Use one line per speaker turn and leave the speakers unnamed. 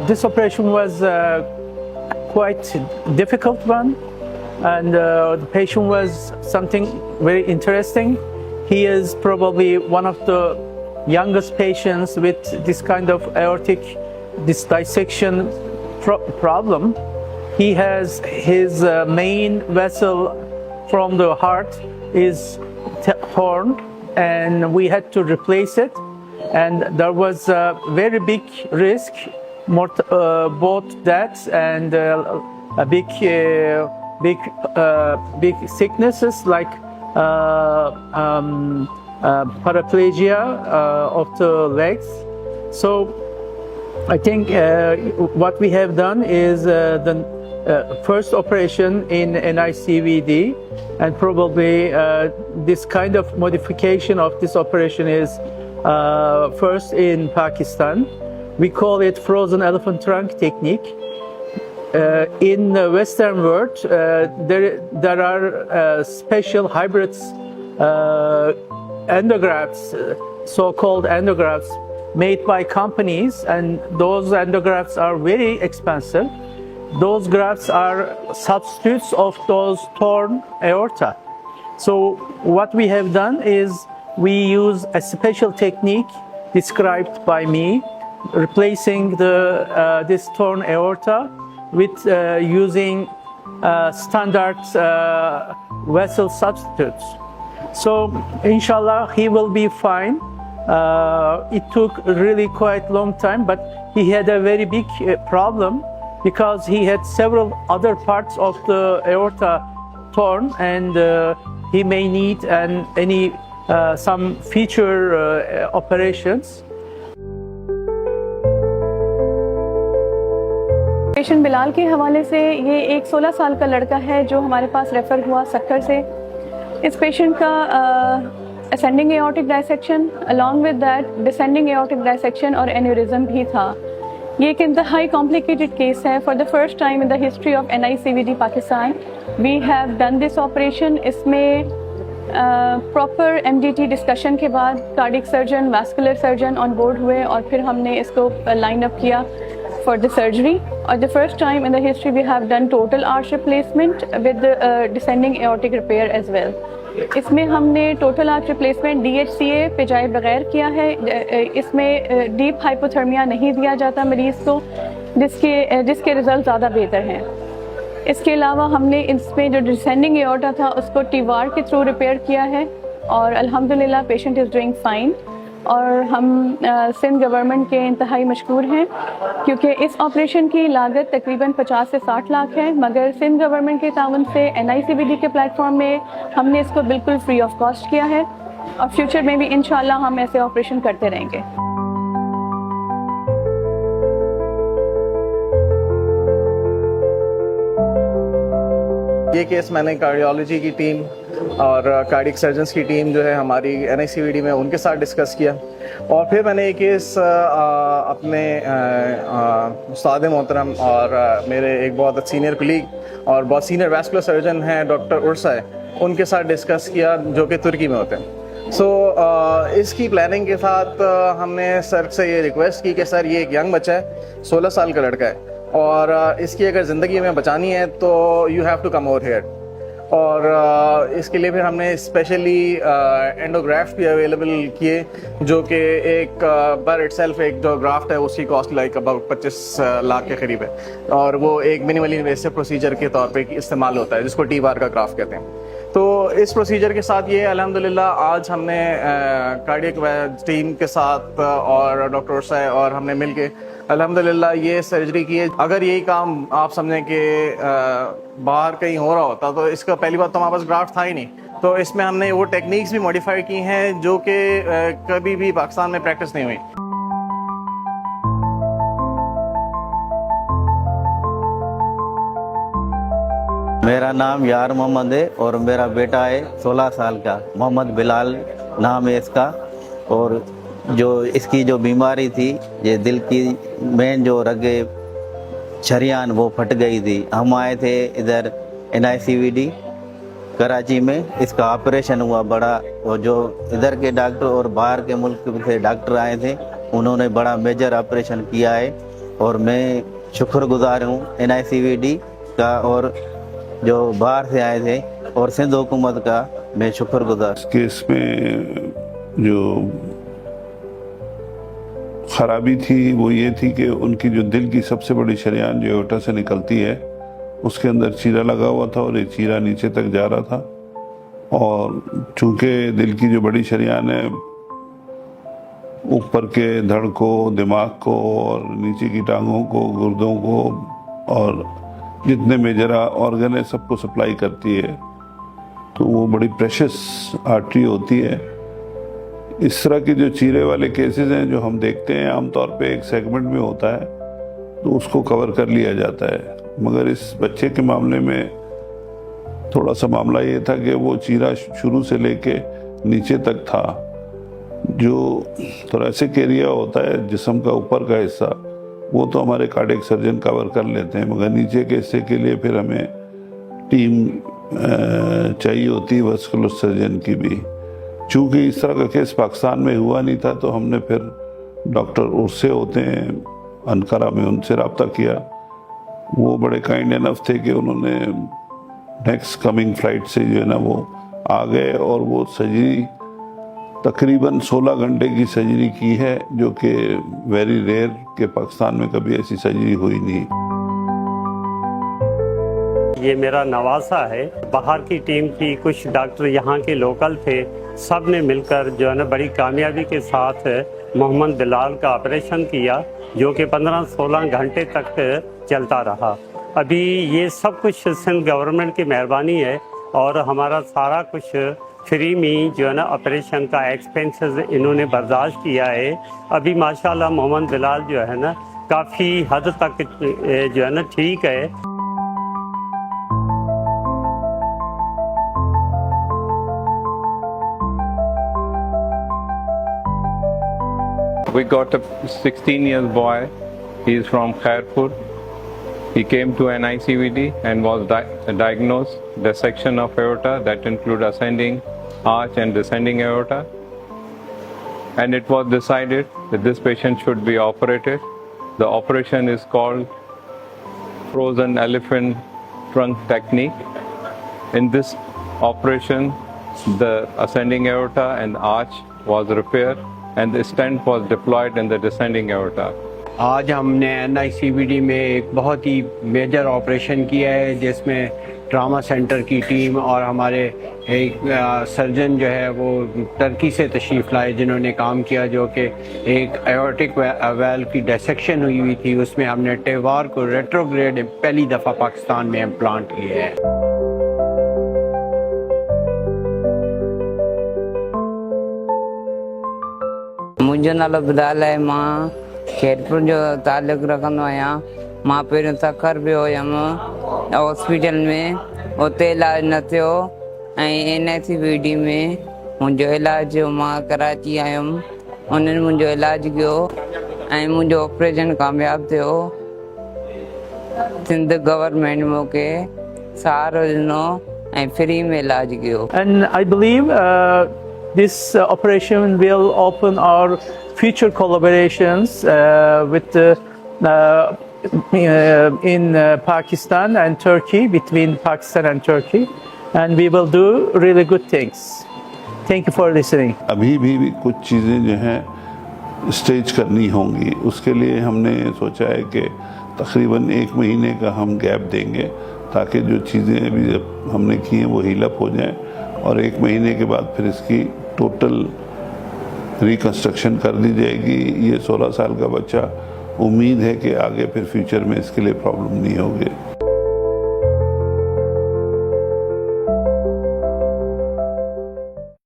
This operation was quite difficult one, and the patient was something very interesting. He is probably one of the youngest patients with this kind of aortic dissection problem. He has his main vessel from the heart is torn, and we had to replace it. And there was a very big risk, both deaths and a big sicknesses like paraplegia of the legs. So I think what we have done is the first operation in NICVD, and probably this kind of modification of this operation is first in Pakistan. We call it frozen elephant trunk technique. In the Western world, there are special hybrids, endografts, so-called endografts, made by companies, and those endografts are very expensive. Those grafts are substitutes of those torn aorta. So what we have done is we use a special technique described by me, replacing this torn aorta with using standard vessel substitutes. So inshallah he will be fine. It took really quite long time, but he had a very big problem because he had several other parts of the aorta torn, and he may need some future operations.
Patient Bilal के हवाले से ये एक 16 साल का लड़का है जो हमारे पास रेफ़र हुआ सक्कर से। इस पेशेंट का ascending aortic dissection along with that descending aortic dissection और एन्यूरिज्म भी था। ये एक इंतहाई कॉम्प्लिकेटेड केस है। For the first time in the history of NICVD Pakistan we have done this operation. इसमें प्रॉपर MDT डिस्कशन के बाद cardiac surgeon, vascular surgeon on board हुए और फिर हमने इसको लाइन अप किया for the surgery. Or the first time in the history we have done total arch replacement with the descending aortic repair as well. इसमें हमने total arch replacement DHCA पे जाए बगैर किया है। इसमें डीप हाइपोथर्मिया नहीं दिया जाता मरीज़ को, जिसके रिजल्ट ज़्यादा बेहतर हैं। इसके अलावा हमने इसमें जो डिसेंडिंग एओर्टा था उसको TVAR के थ्रू रिपेयर किया है और अल्हम्दुलिल्लाह पेशेंट इज़ डूइंग फाइन। और हम सिंध गवर्नमेंट के इंतहाई मशकूर हैं क्योंकि इस ऑपरेशन की लागत तकरीबन 50 से 60 लाख है, मगर सिंध गवर्नमेंट के ताउन से NICVD के प्लेटफॉर्म में हमने इसको बिल्कुल फ्री ऑफ कॉस्ट किया है और फ्यूचर में भी इंशाल्लाह हम ऐसे ऑपरेशन करते रहेंगे।
ये केस मैंने कार्डियोलॉजी की टीम और कार्डिक सर्जन्स की टीम जो है हमारी NICVD में उनके साथ डिस्कस किया, और फिर मैंने ये केस अपने उस्ताद मोहतरम और मेरे एक बहुत सीनियर कलीग और बहुत सीनियर वैस्कुलर सर्जन हैं डॉक्टर उर्सा है, उनके साथ डिस्कस किया जो कि तुर्की में होते हैं। इसकी प्लानिंग के साथ हमने सर से ये रिक्वेस्ट की कि सर ये एक यंग बच्चा है, 16 साल का लड़का है और इसकी अगर ज़िंदगी में बचानी है तो you have to come over here. और इसके लिए फिर हमने स्पेशली एंडोग्राफ्ट भी अवेलेबल किए जो कि एक पर इटसेल्फ एक जो ग्राफ्ट है उसकी कॉस्ट लाइक अबाउट 25 लाख के करीब है, और वो एक मिनिमली इन्वेसिव प्रोसीजर के तौर पे इस्तेमाल होता है जिसको TVAR का ग्राफ्ट कहते हैं। तो इस प्रोसीजर के साथ ये अल्हम्दुलिल्लाह आज हमने कार्डियक टीम के साथ और डॉक्टर उर्सा और हमने मिलके अल्हम्दुलिल्लाह ये सर्जरी की है। अगर यही काम आप समझें कि बाहर कहीं हो रहा होता तो इसका पहली बात तो हमारे पास ग्राफ्ट था ही नहीं, तो इसमें हमने वो टेक्निक्स भी मॉडिफाई की हैं जो कि कभी भी पाकिस्तान में प्रैक्टिस नहीं हुई।
मेरा नाम यार मोहम्मद है और मेरा बेटा है 16 साल का, मोहम्मद बिलाल नाम है इसका। और जो इसकी जो बीमारी थी, ये दिल की मेन जो रगे शरियान वो फट गई थी। हम आए थे इधर NICVD कराची में, इसका ऑपरेशन हुआ बड़ा, और जो इधर के डॉक्टर और बाहर के मुल्क से डॉक्टर आए थे उन्होंने बड़ा मेजर ऑपरेशन किया है। और मैं शुक्रगुजार हूँ NICVD का और जो बाहर से आए थे और सिंध हुकूमत का मैं शुक्रगुजार।
इस केस में जो खराबी थी वो ये थी कि उनकी जो दिल की सबसे बड़ी शरीयान जो एओर्टा से निकलती है उसके अंदर चीरा लगा हुआ था और ये चीरा नीचे तक जा रहा था, और चूंकि दिल की जो बड़ी शरीयान है ऊपर के धड़ को, दिमाग को और नीचे की टांगों को, गुर्दों को और जितने मेजर ऑर्गन है सबको सप्लाई करती है, तो वो बड़ी प्रेशियस आर्टरी होती है। इस तरह के जो चीरे वाले केसेस हैं जो हम देखते हैं आमतौर पे एक सेगमेंट में होता है तो उसको कवर कर लिया जाता है, मगर इस बच्चे के मामले में थोड़ा सा मामला ये था कि वो चीरा शुरू से लेके नीचे तक था। जो थोरेसिक एरिया होता है जिस्म का ऊपर का हिस्सा वो तो हमारे कार्डियक सर्जन कवर कर लेते हैं, मगर नीचे के हिस्से के लिए फिर हमें टीम चाहिए होती है वस्कुलर सर्जन की भी। चूँकि इस तरह का केस पाकिस्तान में हुआ नहीं था तो हमने फिर डॉक्टर उर्से होते हैं अनकारा में, उनसे रब्ता किया। वो बड़े काइंड इनफ थे कि उन्होंने नेक्स्ट कमिंग फ्लाइट से जो है ना वो आ गए और वो सर्जरी तकरीबन 16 घंटे की सर्जरी की है, जो कि वेरी रेयर कि पाकिस्तान में कभी ऐसी सर्जरी हुई नहीं।
ये मेरा नवासा है, बाहर की टीम थी, कुछ डॉक्टर यहाँ के लोकल थे, सब ने मिलकर जो है ना बड़ी कामयाबी के साथ मोहम्मद बिलाल का ऑपरेशन किया, जो कि 15-16 घंटे तक चलता रहा। अभी ये सब कुछ सिंध गवर्नमेंट की मेहरबानी है और हमारा सारा कुछ फ्री में जो है ना ऑपरेशन का एक्सपेंसेस इन्होंने बर्दाश्त किया है। अभी माशाल्लाह मोहम्मद बिलाल जो है ना काफ़ी हद तक जो है ना ठीक है।
We got a 16-year boy. He is from Khairpur. He came to NICVD and was diagnosed dissection of aorta that include ascending arch and descending aorta. And it was decided that this patient should be operated. The operation is called frozen elephant trunk technique. In this operation, the ascending aorta and arch was repaired and the stent was deployed in the descending aorta.
आज हमने NICVD में एक बहुत ही major operation किया है जिसमें trauma centre की team और हमारे एक सर्जन जो है वो टर्की से तशरीफ़ लाए जिन्होंने काम किया, जो कि एक एओर्टिक वेल्व की डिसेक्शन हुई थी, उसमें हमने टेवार को रेट्रोग्रेड पहली दफ़ा पाकिस्तान में इम्प्लांट किया है।
मुंहिंजो नालो बिलाल आहे। मां खैरपुर जो ताल्लुक़ रखंदो आहियां। मां पहिरियों तखर पियो हुयमि हॉस्पिटल में, उते इलाज न थियो ऐं NICVD में मुंहिंजो इलाज मां कराची आयुमि, उन्हनि मुंहिंजो इलाज कयो ऐं मुंहिंजो ऑपरेशन कामयाबु थियो। सिंध गवर्नमेंट मूंखे सहारो ॾिनो ऐं फ्री में इलाज कयो।
And I believe this operation will open our future collaborations in Pakistan and Turkey, between Pakistan and Turkey, and we will do really good things. Thank you for listening.
अभी भी कुछ चीज़ें जो हैं स्टेज करनी होंगी, उसके लिए हमने सोचा है कि तकरीबन 1 महीने का हम गैप देंगे ताकि जो चीज़ें अभी हमने की हैं वो हील अप हो जाएं, और 1 महीने के बाद फिर इसकी टोटल रिकंस्ट्रक्शन कर दी जाएगी। ये 16 साल का बच्चा, उम्मीद है कि आगे फिर फ्यूचर में इसके लिए प्रॉब्लम नहीं होगी।